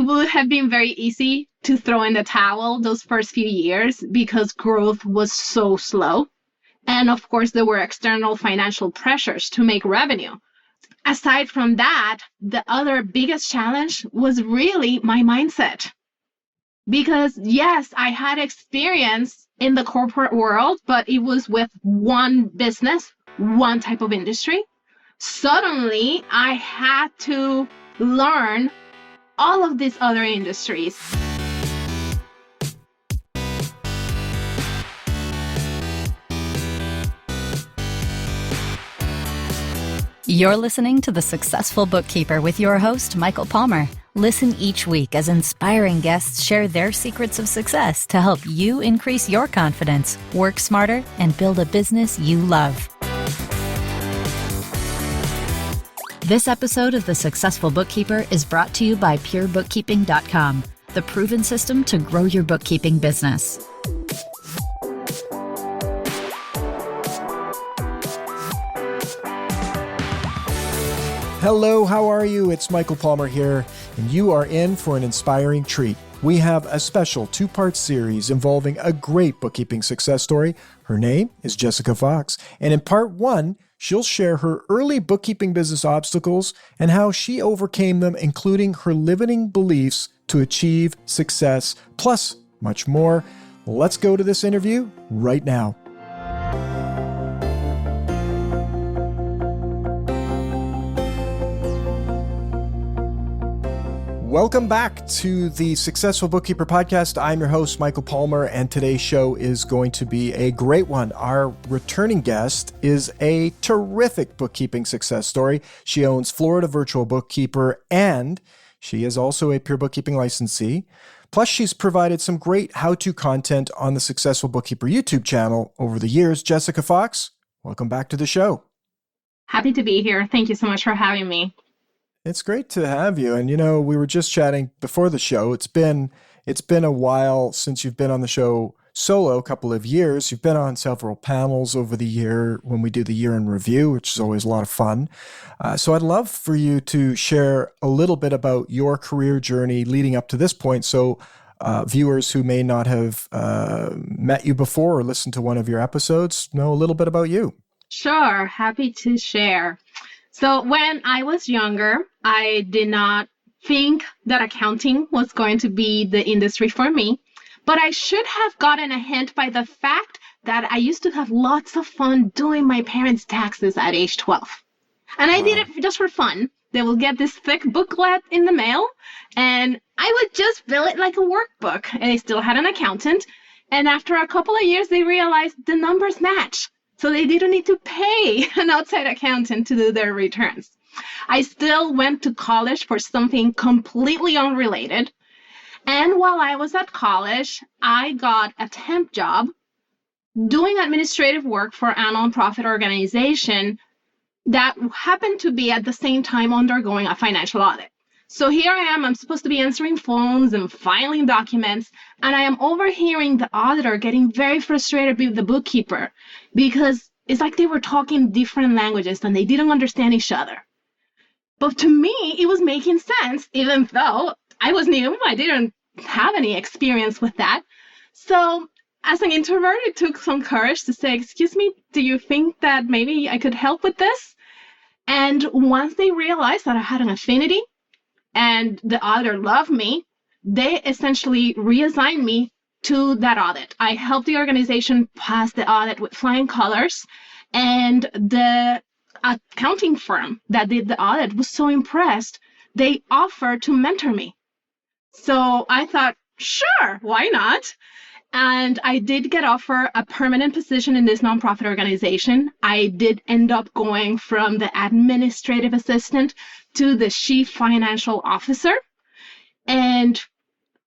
would have been very easy to throw in the towel those first few years because growth was so slow. And of course, there were external financial pressures to make revenue. Aside from that, the other biggest challenge was really my mindset. Because yes, I had experience in the corporate world, but it was with one business, one type of industry. Suddenly, I had to learn all of these other industries. You're listening to The Successful Bookkeeper with your host, Michael Palmer. Listen each week as inspiring guests share their secrets of success to help you increase your confidence, work smarter, and build a business you love. This episode of The Successful Bookkeeper is brought to you by PureBookkeeping.com, the proven system to grow your bookkeeping business. Hello, how are you? It's Michael Palmer here, and you are in for an inspiring treat. We have a special two-part series involving a great bookkeeping success story. Her name is Jessica Fox, and in part one, she'll share her early bookkeeping business obstacles and how she overcame them, including her limiting beliefs to achieve success, plus much more. Let's go to this interview right now. Welcome back to the Successful Bookkeeper podcast. I'm your host, Michael Palmer, and today's show is going to be a great one. Our returning guest is a terrific bookkeeping success story. She owns Florida Virtual Bookkeeper, and she is also a Pure Bookkeeping licensee. Plus, she's provided some great how-to content on the Successful Bookkeeper YouTube channel over the years. Jessica Fox, welcome back to the show. Happy to be here. Thank you so much for having me. It's great to have you. And, we were just chatting before the show. It's been a while since you've been on the show solo, a couple of years. You've been on several panels over the year when we do the year in review, which is always a lot of fun. So I'd love for you to share a little bit about your career journey leading up to this point. So viewers who may not have met you before or listened to one of your episodes know a little bit about you. Sure. Happy to share. So when I was younger, I did not think that accounting was going to be the industry for me, but I should have gotten a hint by the fact that I used to have lots of fun doing my parents' taxes at age 12. And I did it just for fun. They will get this thick booklet in the mail, and I would just fill it like a workbook. And I still had an accountant. And after a couple of years, they realized the numbers match. So they didn't need to pay an outside accountant to do their returns. I still went to college for something completely unrelated. And while I was at college, I got a temp job doing administrative work for a nonprofit organization that happened to be at the same time undergoing a financial audit. So here I am, I'm supposed to be answering phones and filing documents, and I am overhearing the auditor getting very frustrated with the bookkeeper because it's like they were talking different languages and they didn't understand each other. But to me, it was making sense, even though I was new, I didn't have any experience with that. So as an introvert, it took some courage to say, excuse me, do you think that maybe I could help with this? And once they realized that I had an affinity, and the auditor loved me, they essentially reassigned me to that audit. I helped the organization pass the audit with flying colors, and the accounting firm that did the audit was so impressed, they offered to mentor me. So I thought, sure, why not? And I did get offered a permanent position in this nonprofit organization. I did end up going from the administrative assistant to the chief financial officer. And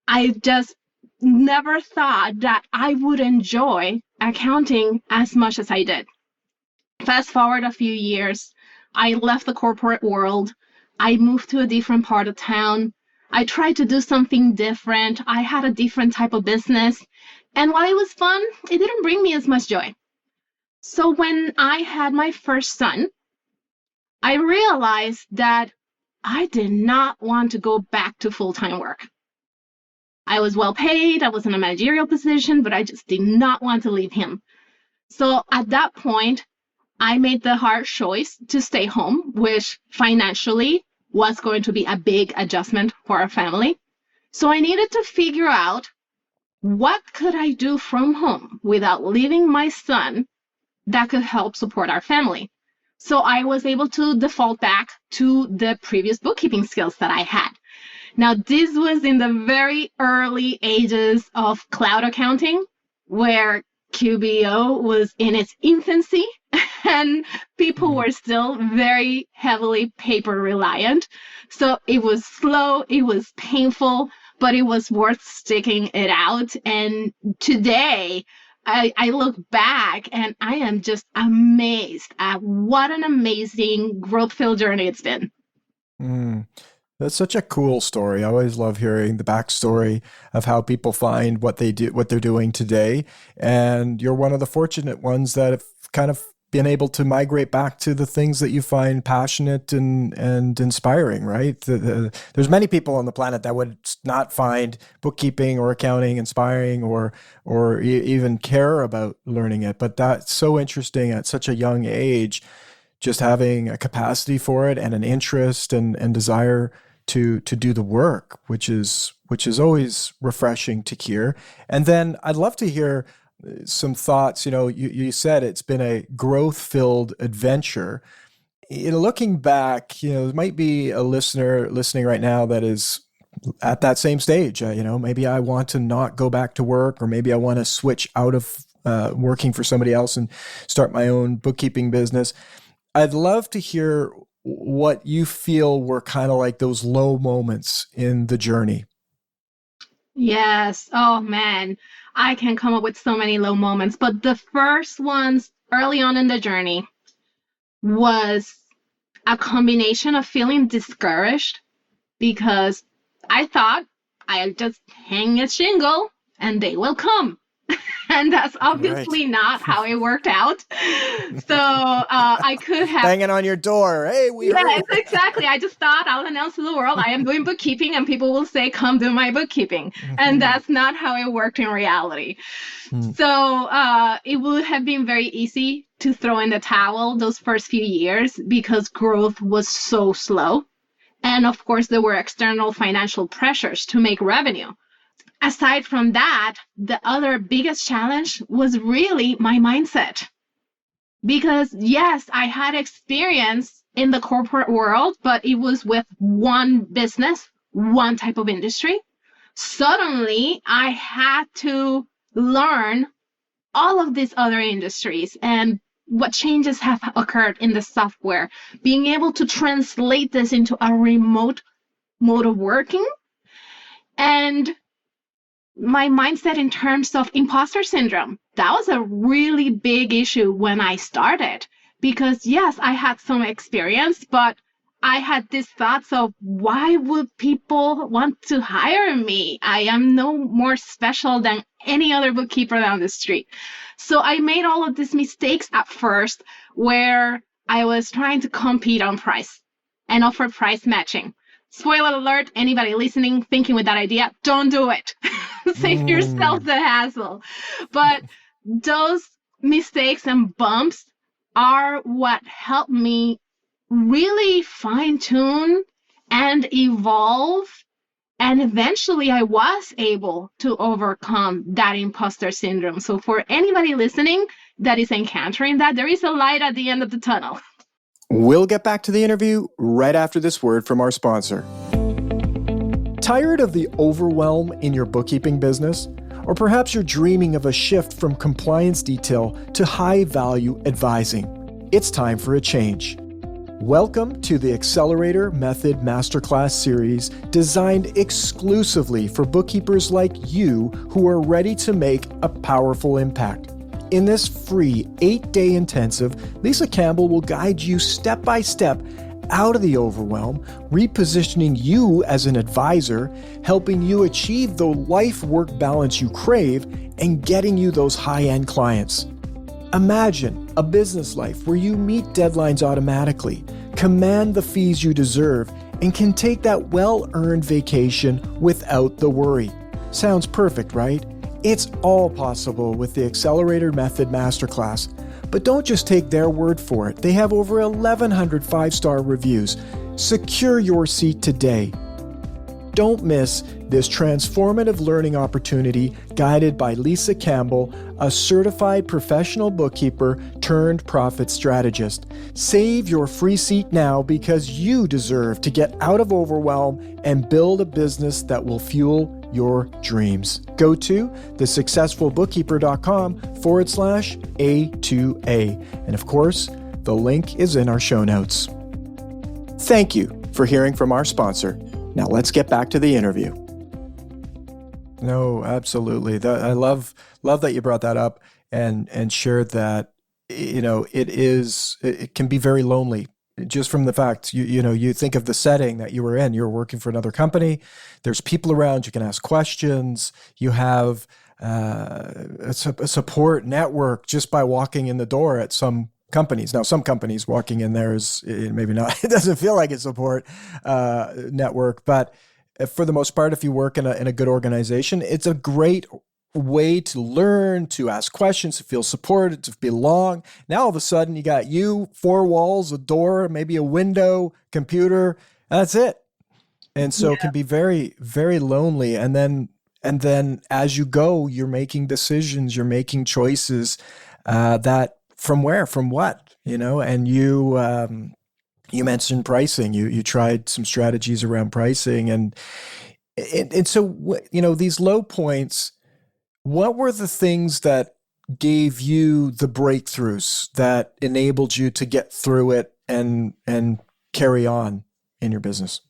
I just never thought that I would enjoy accounting as much as I did. Fast forward a few years, I left the corporate world. I moved to a different part of town. I tried to do something different. I had a different type of business. And while it was fun, it didn't bring me as much joy. So when I had my first son, I realized that I did not want to go back to full-time work. I was well paid, I was in a managerial position, but I just did not want to leave him. So at that point, I made the hard choice to stay home, which financially was going to be a big adjustment for our family. So I needed to figure out what could I do from home without leaving my son that could help support our family. So I was able to default back to the previous bookkeeping skills that I had. Now, this was in the very early ages of cloud accounting, where QBO was in its infancy and people were still very heavily paper reliant. So it was slow, it was painful, but it was worth sticking it out. And today, I look back and I am just amazed at what an amazing growth-filled journey it's been. That's such a cool story. I always love hearing the backstory of how people find what they do, what they're doing today. And you're one of the fortunate ones that have kind of been able to migrate back to the things that you find passionate and inspiring, right? There's many people on the planet that would not find bookkeeping or accounting inspiring or even care about learning it. But that's so interesting at such a young age, just having a capacity for it and an interest and desire to do the work, which is always refreshing to hear. And then I'd love to hear some thoughts. You said it's been a growth-filled adventure. Looking back, there might be a listener listening right now that is at that same stage. Maybe I want to not go back to work, or maybe I want to switch out of working for somebody else and start my own bookkeeping business. I'd love to hear what you feel were kind of like those low moments in the journey. Yes. Oh, man. I can come up with so many low moments, but the first ones early on in the journey was a combination of feeling discouraged because I thought I'll just hang a shingle and they will come. And that's obviously not how it worked out. So I could have... Banging on your door. Hey, Yes, exactly. I just thought I'll announce to the world I am doing bookkeeping and people will say, come do my bookkeeping. And that's not how it worked in reality. So it would have been very easy to throw in the towel those first few years because growth was so slow. And of course, there were external financial pressures to make revenue. Aside from that, the other biggest challenge was really my mindset. Because yes, I had experience in the corporate world, but it was with one business, one type of industry. Suddenly, I had to learn all of these other industries and what changes have occurred in the software, being able to translate this into a remote mode of working, and my mindset in terms of imposter syndrome. That was a really big issue when I started because yes, I had some experience, but I had these thoughts of why would people want to hire me? I am no more special than any other bookkeeper down the street. So I made all of these mistakes at first where I was trying to compete on price and offer price matching. Spoiler alert, anybody listening, thinking with that idea, don't do it. Save yourself the hassle. But those mistakes and bumps are what helped me really fine-tune and evolve. And eventually I was able to overcome that imposter syndrome. So for anybody listening that is encountering that, there is a light at the end of the tunnel. We'll get back to the interview right after this word from our sponsor. Tired of the overwhelm in your bookkeeping business? Or perhaps you're dreaming of a shift from compliance detail to high-value advising. It's time for a change. Welcome to the Accelerator Method Masterclass series designed exclusively for bookkeepers like you who are ready to make a powerful impact. In this free 8-day intensive, Lisa Campbell will guide you step by step out of the overwhelm, repositioning you as an advisor, helping you achieve the life-work balance you crave, and getting you those high-end clients. Imagine a business life where you meet deadlines automatically, command the fees you deserve, and can take that well-earned vacation without the worry. Sounds perfect, right? It's all possible with the Accelerator Method Masterclass. But don't just take their word for it. They have over 1,100 five-star reviews. Secure your seat today. Don't miss this transformative learning opportunity guided by Lisa Campbell, a certified professional bookkeeper turned profit strategist. Save your free seat now because you deserve to get out of overwhelm and build a business that will fuel your dreams. Go to thesuccessfulbookkeeper.com/A2A. And of course, the link is in our show notes. Thank you for hearing from our sponsor. Now let's get back to the interview. No, absolutely. I love that you brought that up and shared that, it can be very lonely just from the fact, you think of the setting that you were in. You were working for another company. There's people around. You can ask questions. You have a support network just by walking in the door at some companies. Now, some companies walking in there is maybe not, it doesn't feel like a support network, but for the most part, if you work in a good organization, it's a great way to learn, to ask questions, to feel supported, to belong. Now, all of a sudden, you got four walls, a door, maybe a window, computer, and that's it. And so it can be very, very lonely. And then as you go, you're making decisions, you're making choices that from where, from what, and you mentioned pricing. You tried some strategies around pricing, and so these low points. What were the things that gave you the breakthroughs that enabled you to get through it and carry on in your business?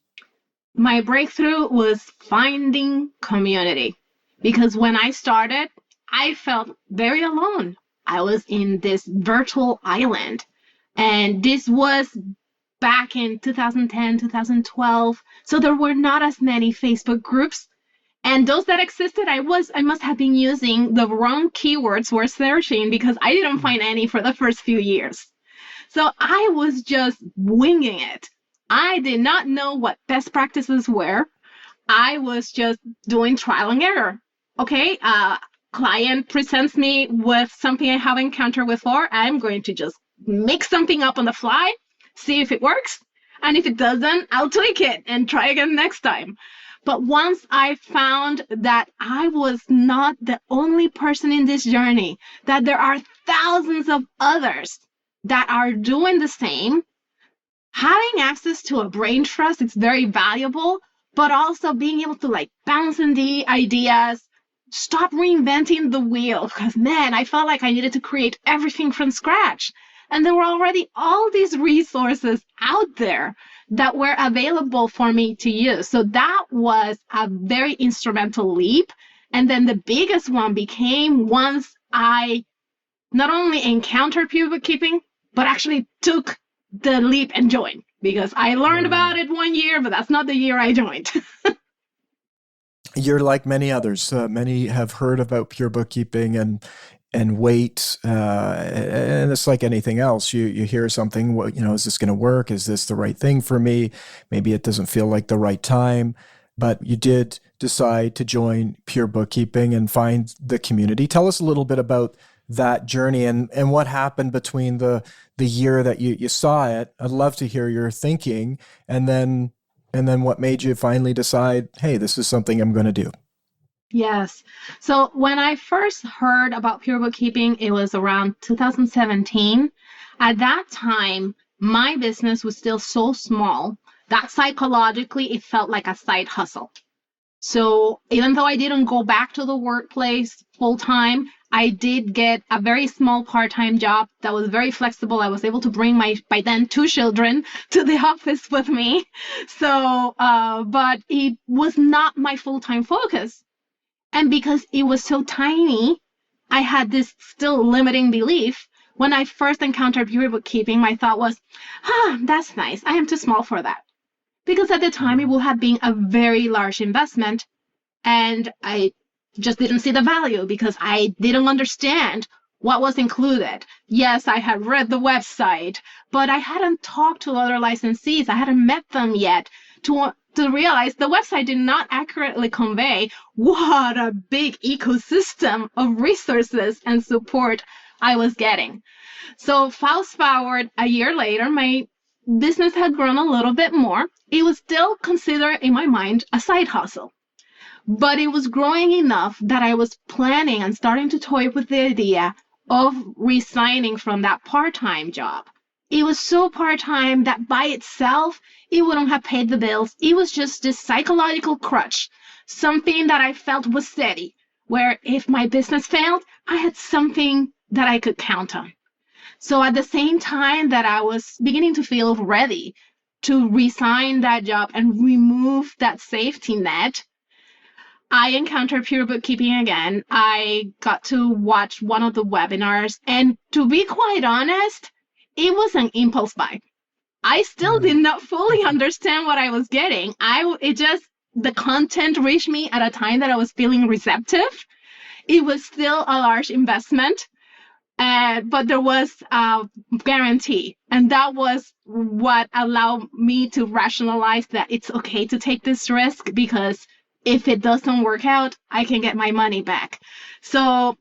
My breakthrough was finding community, because when I started, I felt very alone. I was in this virtual island, and this was back in 2010, 2012. So there were not as many Facebook groups. And those that existed, I must have been using the wrong keywords for searching, because I didn't find any for the first few years. So I was just winging it. I did not know what best practices were. I was just doing trial and error. Okay, client presents me with something I haven't encountered before. I'm going to just make something up on the fly, see if it works. And if it doesn't, I'll tweak it and try again next time. But once I found that I was not the only person in this journey, that there are thousands of others that are doing the same, having access to a brain trust is very valuable, but also being able to bounce in the ideas, stop reinventing the wheel, because man, I felt like I needed to create everything from scratch. And there were already all these resources out there that were available for me to use. So that was a very instrumental leap. And then the biggest one became once I not only encountered pure bookkeeping, but actually took the leap and joined, because I learned about it 1 year, but that's not the year I joined. You're like many others. Many have heard about pure bookkeeping and wait, and it's like anything else. You hear something, is this going to work? Is this the right thing for me? Maybe it doesn't feel like the right time, but you did decide to join Pure Bookkeeping and find the community. Tell us a little bit about that journey and what happened between the year that you saw it. I'd love to hear your thinking, and then what made you finally decide, hey, this is something I'm going to do. Yes. So when I first heard about pure bookkeeping, it was around 2017. At that time, my business was still so small that psychologically it felt like a side hustle. So even though I didn't go back to the workplace full time, I did get a very small part-time job that was very flexible. I was able to bring my, by then, 2 children to the office with me. So, but it was not my full-time focus. And because it was so tiny, I had this still limiting belief. When I first encountered pure bookkeeping, my thought was, that's nice. I am too small for that. Because at the time, it would have been a very large investment. And I just didn't see the value because I didn't understand what was included. Yes, I had read the website, but I hadn't talked to other licensees. I hadn't met them yet to realize the website did not accurately convey what a big ecosystem of resources and support I was getting. So fast forward a year later, my business had grown a little bit more. It was still considered in my mind a side hustle, but it was growing enough that I was planning and starting to toy with the idea of resigning from that part-time job. It was so part-time that by itself, it wouldn't have paid the bills. It was just this psychological crutch, something that I felt was steady, where if my business failed, I had something that I could count on. So at the same time that I was beginning to feel ready to resign that job and remove that safety net, I encountered pure bookkeeping again. I got to watch one of the webinars, and to be quite honest, it was an impulse buy. I still did not fully understand what I was getting. The content reached me at a time that I was feeling receptive. It was still a large investment, but there was a guarantee. And that was what allowed me to rationalize that it's okay to take this risk, because if it doesn't work out, I can get my money back. So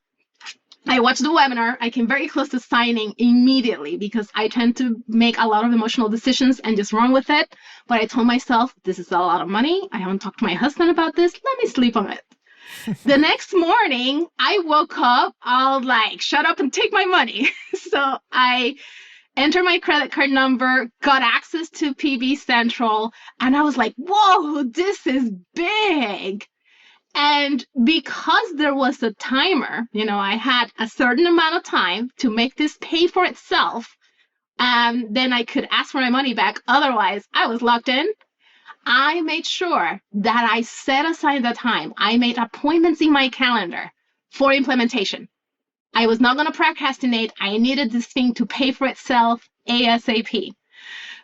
I watched the webinar. I came very close to signing immediately because I tend to make a lot of emotional decisions and just run with it. But I told myself, this is a lot of money. I haven't talked to my husband about this. Let me sleep on it. The next morning, I woke up, I was like, shut up and take my money. So I entered my credit card number, got access to PB Central, and I was like, whoa, this is big. And because there was a timer, I had a certain amount of time to make this pay for itself, and then I could ask for my money back. Otherwise, I was locked in. I made sure that I set aside the time. I made appointments in my calendar for implementation. I was not going to procrastinate. I needed this thing to pay for itself ASAP.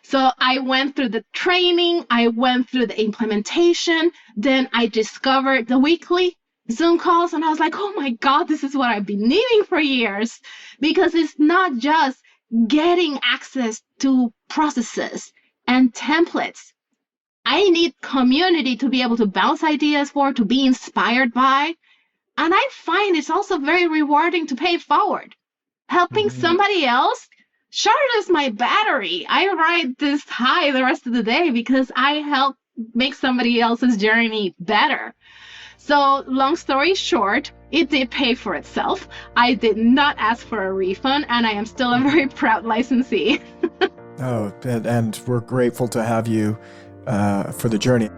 So I went through the training, I went through the implementation, then I discovered the weekly Zoom calls, and I was like, oh my God, this is what I've been needing for years, because it's not just getting access to processes and templates. I need community to be able to bounce ideas for, to be inspired by, and I find it's also very rewarding to pay it forward. Helping somebody else charges my battery. I ride this high the rest of the day because I help make somebody else's journey better. So long story short, it did pay for itself. I did not ask for a refund, and I am still a very proud licensee. Oh, and we're grateful to have you for the journey.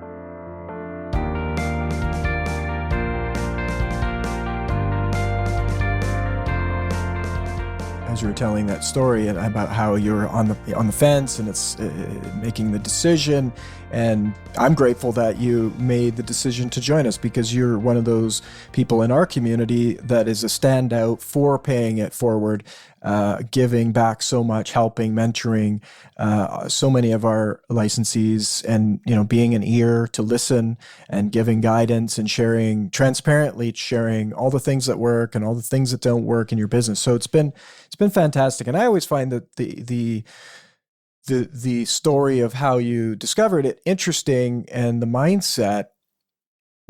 As you were telling that story and about how you're on the fence and it's making the decision, and I'm grateful that you made the decision to join us, because you're one of those people in our community that is a standout for paying it forward, giving back so much, helping, mentoring so many of our licensees, and being an ear to listen and giving guidance and transparently sharing all the things that work and all the things that don't work in your business. So it's been fantastic, and I always find that the story of how you discovered it interesting, and the mindset,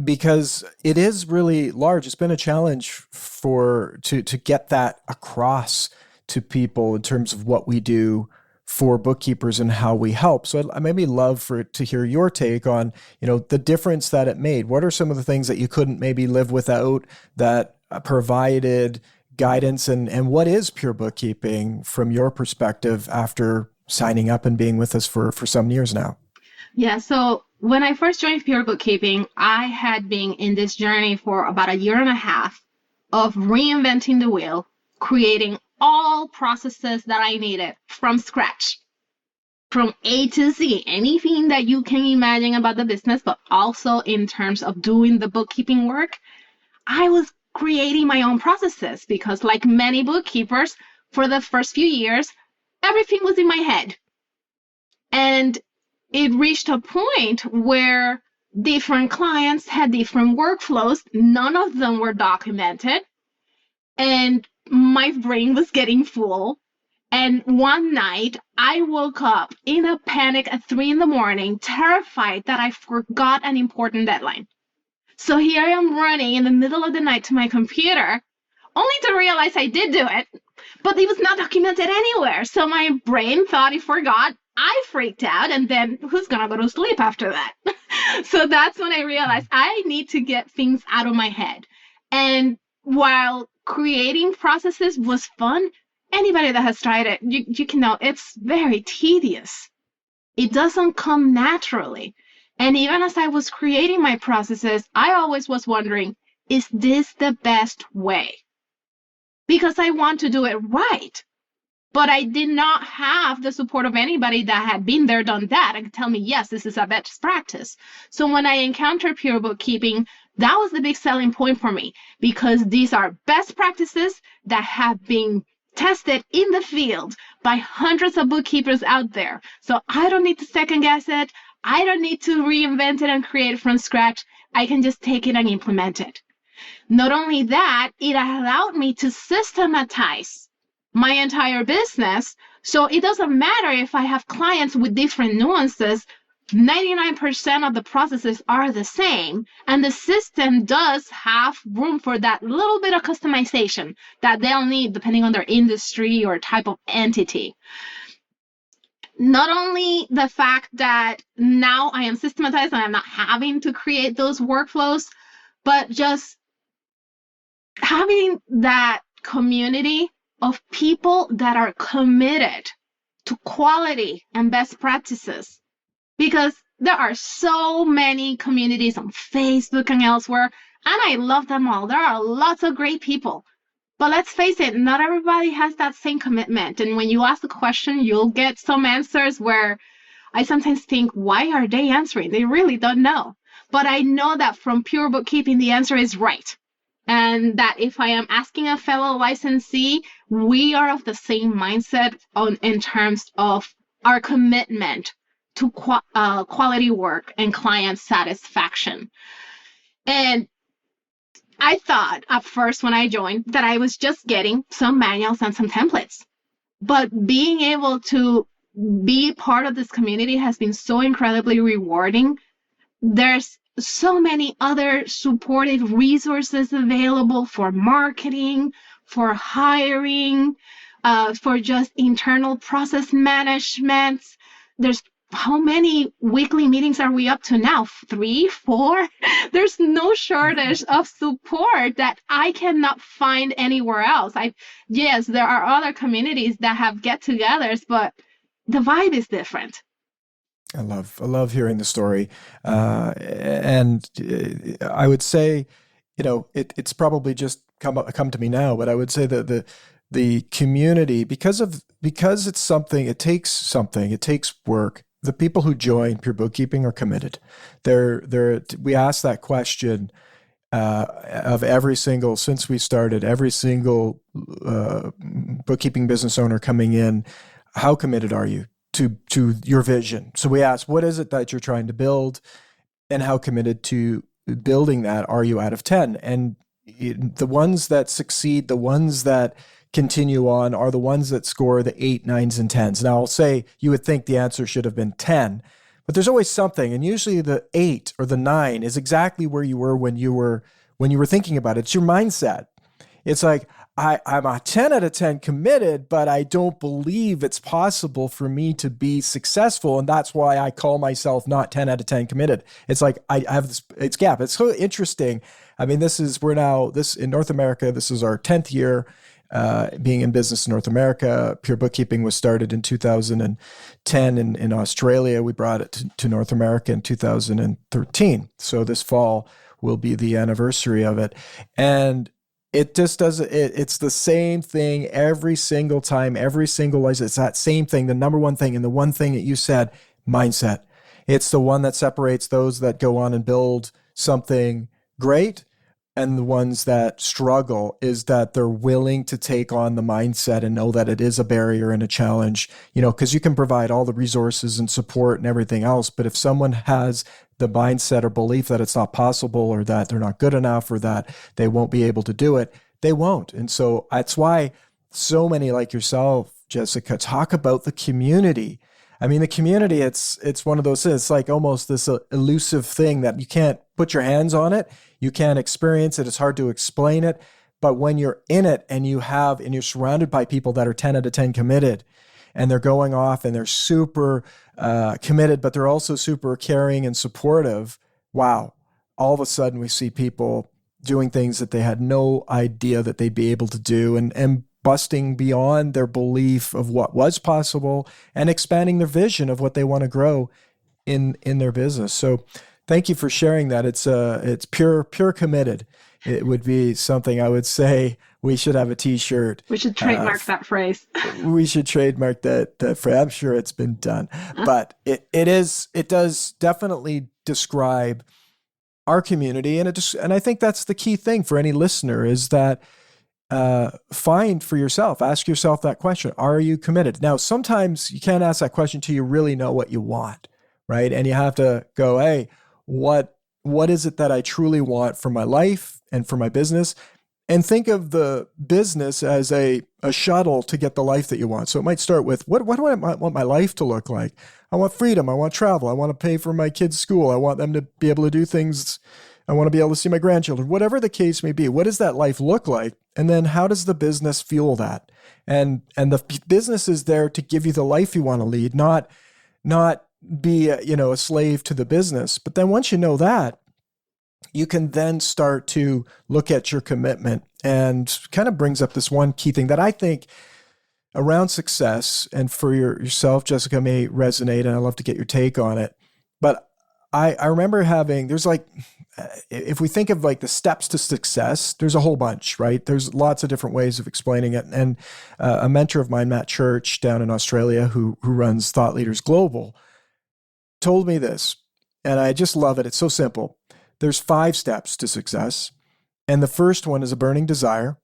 because it is really large. It's been a challenge to get that across to people in terms of what we do for bookkeepers and how we help. So I maybe love to hear your take on, the difference that it made. What are some of the things that you couldn't maybe live without that provided guidance, and what is pure bookkeeping from your perspective after signing up and being with us for some years now? Yeah, so when I first joined Pure Bookkeeping, I had been in this journey for about a year and a half of reinventing the wheel, creating all processes that I needed from scratch, from A to Z, anything that you can imagine about the business, but also in terms of doing the bookkeeping work. I was creating my own processes because, like many bookkeepers, for the first few years, everything was in my head. And it reached a point where different clients had different workflows. None of them were documented. And my brain was getting full. And one night I woke up in a panic at 3 a.m, terrified that I forgot an important deadline. So here I am running in the middle of the night to my computer, only to realize I did do it, but it was not documented anywhere. So my brain thought it forgot. I freaked out, and then who's gonna go to sleep after that? So that's when I realized I need to get things out of my head. And while creating processes was fun, anybody that has tried it, you can know it's very tedious. It doesn't come naturally. And even as I was creating my processes, I always was wondering, is this the best way? Because I want to do it right. But I did not have the support of anybody that had been there, done that, and could tell me, yes, this is a best practice. So when I encountered pure bookkeeping, that was the big selling point for me, because these are best practices that have been tested in the field by hundreds of bookkeepers out there. So I don't need to second guess it. I don't need to reinvent it and create it from scratch. I can just take it and implement it. Not only that, it allowed me to systematize my entire business. So it doesn't matter if I have clients with different nuances, 99% of the processes are the same. And the system does have room for that little bit of customization that they'll need depending on their industry or type of entity. Not only the fact that now I am systematized and I'm not having to create those workflows, but just having that community of people that are committed to quality and best practices. Because there are so many communities on Facebook and elsewhere, and I love them all. There are lots of great people. But let's face it, not everybody has that same commitment. And when you ask the question, you'll get some answers where I sometimes think, why are they answering? They really don't know. But I know that from pure bookkeeping, the answer is right. And that if I am asking a fellow licensee, we are of the same mindset in terms of our commitment to quality work and client satisfaction. And I thought at first when I joined that I was just getting some manuals and some templates. But being able to be part of this community has been so incredibly rewarding. There's so many other supportive resources available for marketing, for hiring, for just internal process management. There's how many weekly meetings are we up to now? 3, 4? There's no shortage of support that I cannot find anywhere else. Yes, there are other communities that have get-togethers, but the vibe is different. I love hearing the story, and I would say, it's probably just come to me now, but I would say that the community, because it's something, it takes work. The people who join Pure Bookkeeping are committed. We ask that question of since we started, every single bookkeeping business owner coming in, how committed are you to your vision? So we ask, what is it that you're trying to build, and how committed to building that are you out of 10? And the ones that succeed, the ones that continue on, are the ones that score the 8, 9s, and 10s. Now I'll say you would think the answer should have been 10, but there's always something, and usually the 8 or the 9 is exactly where you were when you were thinking about it. It's your mindset. It's like, I'm a 10 out of 10 committed, but I don't believe it's possible for me to be successful. And that's why I call myself not 10 out of 10 committed. It's like, I have it's gap. It's so interesting. I mean, in North America, this is our 10th year being in business in North America. Pure Bookkeeping was started in 2010 in Australia. We brought it to North America in 2013. So this fall will be the anniversary of it. And it just does it's the same thing every single time, every single license. It's that same thing, the number one thing, and the one thing that you said, mindset. It's the one that separates those that go on and build something great and the ones that struggle, is that they're willing to take on the mindset and know that it is a barrier and a challenge, because you can provide all the resources and support and everything else. But if someone has the mindset or belief that it's not possible, or that they're not good enough, or that they won't be able to do it, they won't. And so that's why so many like yourself Jessica, talk about the community. I mean, the community, it's one of those, it's like almost this elusive thing that you can't put your hands on it. You can't experience it. It's hard to explain it. But when you're in it and you're surrounded by people that are 10 out of 10 committed, and they're going off and they're super committed, but they're also super caring and supportive. Wow. All of a sudden we see people doing things that they had no idea that they'd be able to do, and busting beyond their belief of what was possible and expanding their vision of what they want to grow in their business. So thank you for sharing that. It's pure committed. It would be something I would say we should have a t-shirt. We should trademark that phrase. We should trademark that phrase. I'm sure it's been done, but it does definitely describe our community. And I think that's the key thing for any listener is that find for yourself, ask yourself that question. Are you committed? Now, sometimes you can't ask that question until you really know what you want, right? And you have to go, hey, what is it that I truly want for my life and for my business? And think of the business as a shuttle to get the life that you want. So it might start with, what do I want my life to look like? I want freedom. I want travel. I want to pay for my kids' school. I want them to be able to do things. I want to be able to see my grandchildren, whatever the case may be. What does that life look like? And then how does the business fuel that? And the business is there to give you the life you want to lead, not be a slave to the business. But then once you know that, you can then start to look at your commitment, and kind of brings up this one key thing that I think around success, and for yourself, Jessica, may resonate, and I'd love to get your take on it. But I remember there's like, if we think of like the steps to success, there's a whole bunch, right? There's lots of different ways of explaining it. And a mentor of mine, Matt Church, down in Australia, who runs Thought Leaders Global, told me this, and I just love it. It's so simple. There's 5 steps to success. And the first one is a burning desire.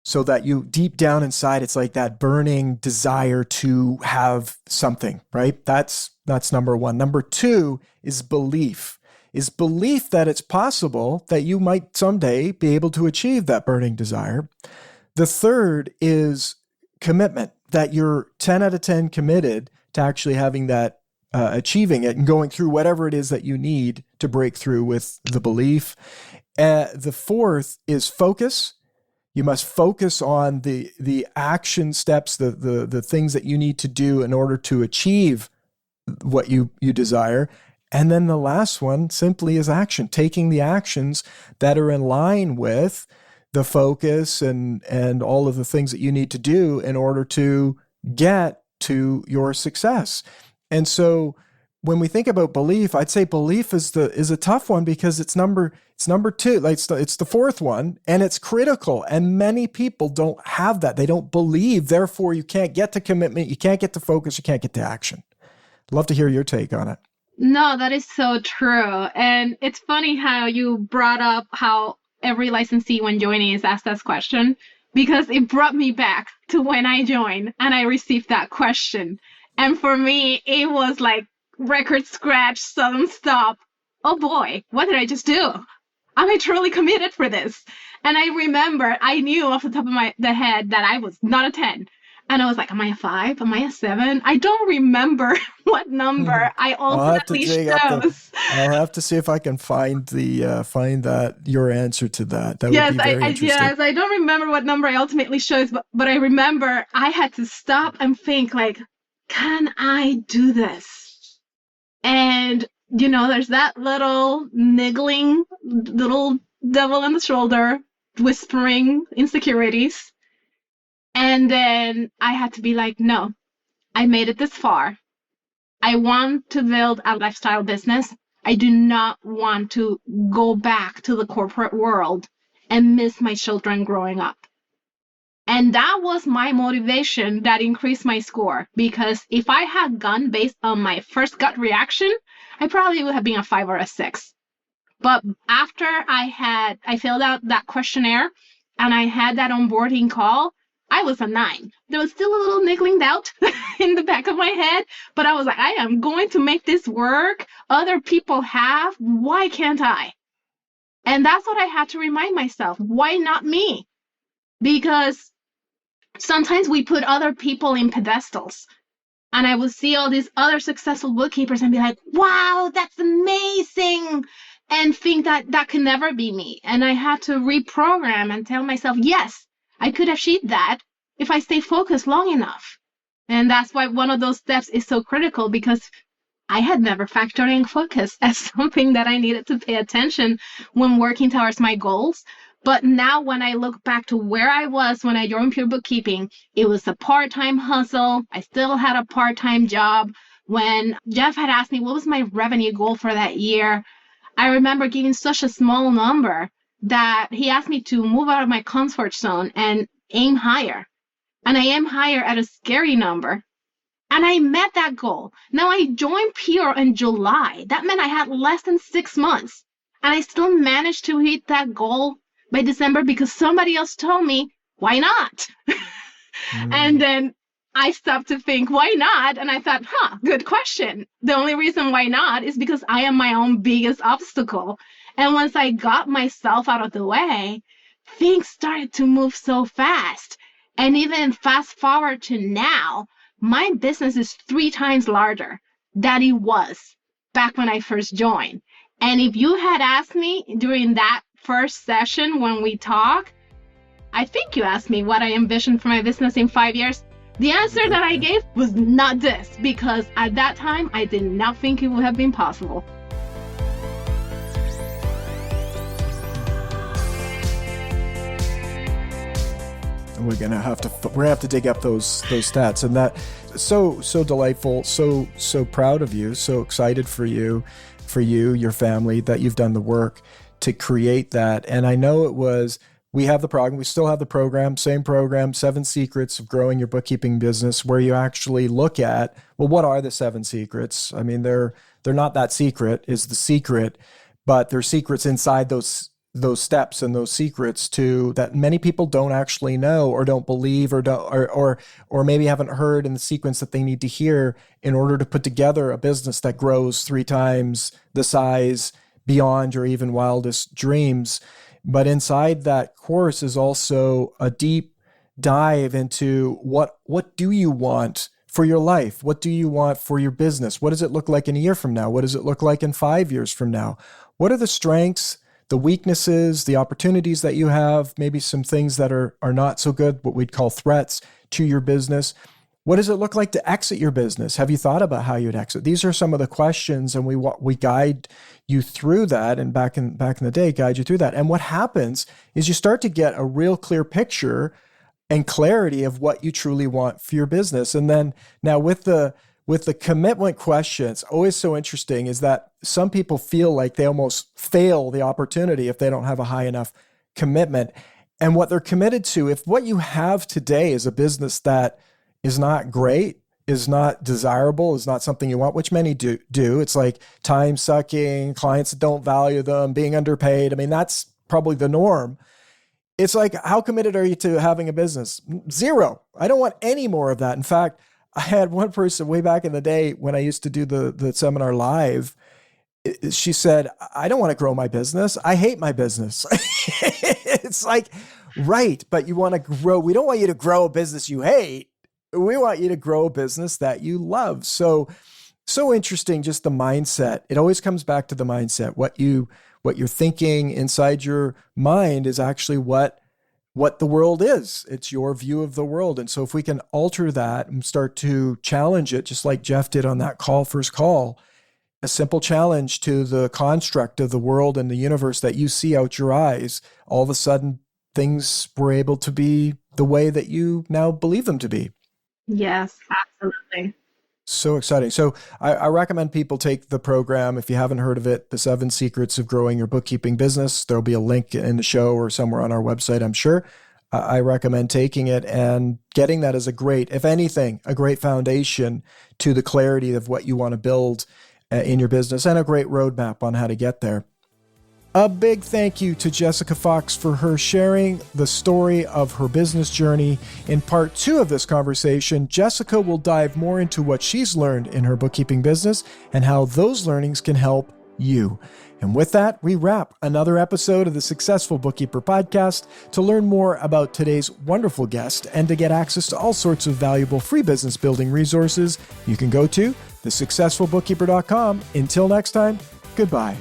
So that you deep down inside, it's like that burning desire to have something, right? That's number 1. Number 2 is belief. Is belief that it's possible that you might someday be able to achieve that burning desire. The third is commitment, that you're 10 out of 10 committed to actually having that, achieving it and going through whatever it is that you need to break through with the belief. The fourth is focus. You must focus on the action steps, the things that you need to do in order to achieve what you desire. And then the last one simply is action, taking the actions that are in line with the focus and all of the things that you need to do in order to get to your success. And so when we think about belief, I'd say belief is a tough one because it's number 2, like it's the fourth one, and it's critical. And many people don't have that. They don't believe. Therefore, you can't get to commitment. You can't get to focus. You can't get to action. I'd love to hear your take on it. No, that is so true. And it's funny how you brought up how every licensee when joining is asked that question, because it brought me back to when I joined and I received that question. And for me, it was like record scratch, sudden stop. Oh boy, what did I just do? Am I truly committed for this? And I remember, I knew off the top of the head that I was not a 10. And I was like, am I a 5? Am I a 7? I don't remember what number I ultimately chose. I'll have to see if I can find your answer to that. That would be very interesting. Yes, I don't remember what number I ultimately chose, but I remember I had to stop and think like, can I do this? And, there's that little niggling, little devil on the shoulder, whispering insecurities. And then I had to be like, no, I made it this far. I want to build a lifestyle business. I do not want to go back to the corporate world and miss my children growing up. And that was my motivation that increased my score, because if I had gone based on my first gut reaction, I probably would have been a 5 or a 6. But after I filled out that questionnaire and I had that onboarding call, I was a 9. There was still a little niggling doubt in the back of my head, but I was like, I am going to make this work. Other people have. Why can't I? And that's what I had to remind myself. Why not me? Because sometimes we put other people in pedestals. And I would see all these other successful bookkeepers and be like, wow, that's amazing. And think that that could never be me. And I had to reprogram and tell myself, yes, I could achieve that if I stay focused long enough. And that's why one of those steps is so critical, because I had never factored in focus as something that I needed to pay attention when working towards my goals. But now when I look back to where I was when I joined Pure Bookkeeping, it was a part-time hustle. I still had a part-time job. When Jeff had asked me what was my revenue goal for that year, I remember giving such a small number that he asked me to move out of my comfort zone and aim higher. And I am higher at a scary number. And I met that goal. Now I joined Pure in July. That meant I had less than 6 months. And I still managed to hit that goal by December because somebody else told me, why not? And then I stopped to think, why not? And I thought, good question. The only reason why not is because I am my own biggest obstacle. And once I got myself out of the way, things started to move so fast. And even fast forward to now, my business is 3 times larger than it was back when I first joined. And if you had asked me during that first session when we talked, I think you asked me what I envisioned for my business in 5 years. The answer that I gave was not this, because at that time, I did not think it would have been possible. We're gonna have to dig up those stats, and that so delightful, so proud of you, so excited for you, your family, that you've done the work to create that. And I know we have the program, we still have the program, same program, 7 Secrets of Growing Your Bookkeeping Business, where you actually look at, well, what are the 7 secrets? I mean, they're not that secret is the secret, but they're secrets inside those steps and those secrets too that many people don't actually know or don't believe or maybe haven't heard in the sequence that they need to hear in order to put together a business that grows 3 times the size beyond your even wildest dreams. But inside that course is also a deep dive into what do you want for your life? What do you want for your business? What does it look like in a year from now? What does it look like in 5 years from now? What are the strengths, the weaknesses, the opportunities that you have, maybe some things that are not so good, what we'd call threats to your business? What does it look like to exit your business? Have you thought about how you'd exit? These are some of the questions, and we guide you through that, and back in the day, guide you through that. And what happens is you start to get a real clear picture and clarity of what you truly want for your business. And then now with the commitment question, it's always so interesting is that some people feel like they almost fail the opportunity if they don't have a high enough commitment. And what they're committed to, if what you have today is a business that is not great, is not desirable, is not something you want, which many do. It's like time sucking, clients that don't value them, being underpaid. I mean, that's probably the norm. It's like, how committed are you to having a business? 0. I don't want any more of that. In fact, I had one person way back in the day when I used to do the seminar live. She said, I don't want to grow my business. I hate my business. It's like, right, but you want to grow. We don't want you to grow a business you hate. We want you to grow a business that you love. So interesting, just the mindset. It always comes back to the mindset. What you're thinking inside your mind is actually what the world is. It's your view of the world. And so if we can alter that and start to challenge it, just like Jeff did on that first call, a simple challenge to the construct of the world and the universe that you see out your eyes, all of a sudden things were able to be the way that you now believe them to be. Yes, absolutely. So exciting. So I recommend people take the program. If you haven't heard of it, the 7 Secrets of Growing Your Bookkeeping Business, there'll be a link in the show or somewhere on our website, I'm sure. I recommend taking it and getting that as if anything, a great foundation to the clarity of what you want to build in your business and a great roadmap on how to get there. A big thank you to Jessica Fox for her sharing the story of her business journey. In part 2 of this conversation, Jessica will dive more into what she's learned in her bookkeeping business and how those learnings can help you. And with that, we wrap another episode of the Successful Bookkeeper podcast. To learn more about today's wonderful guest and to get access to all sorts of valuable free business building resources, you can go to thesuccessfulbookkeeper.com. Until next time, goodbye.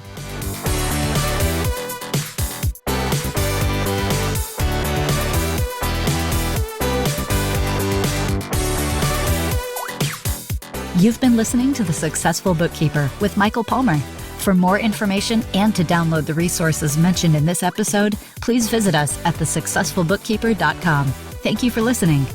You've been listening to The Successful Bookkeeper with Michael Palmer. For more information and to download the resources mentioned in this episode, please visit us at thesuccessfulbookkeeper.com. Thank you for listening.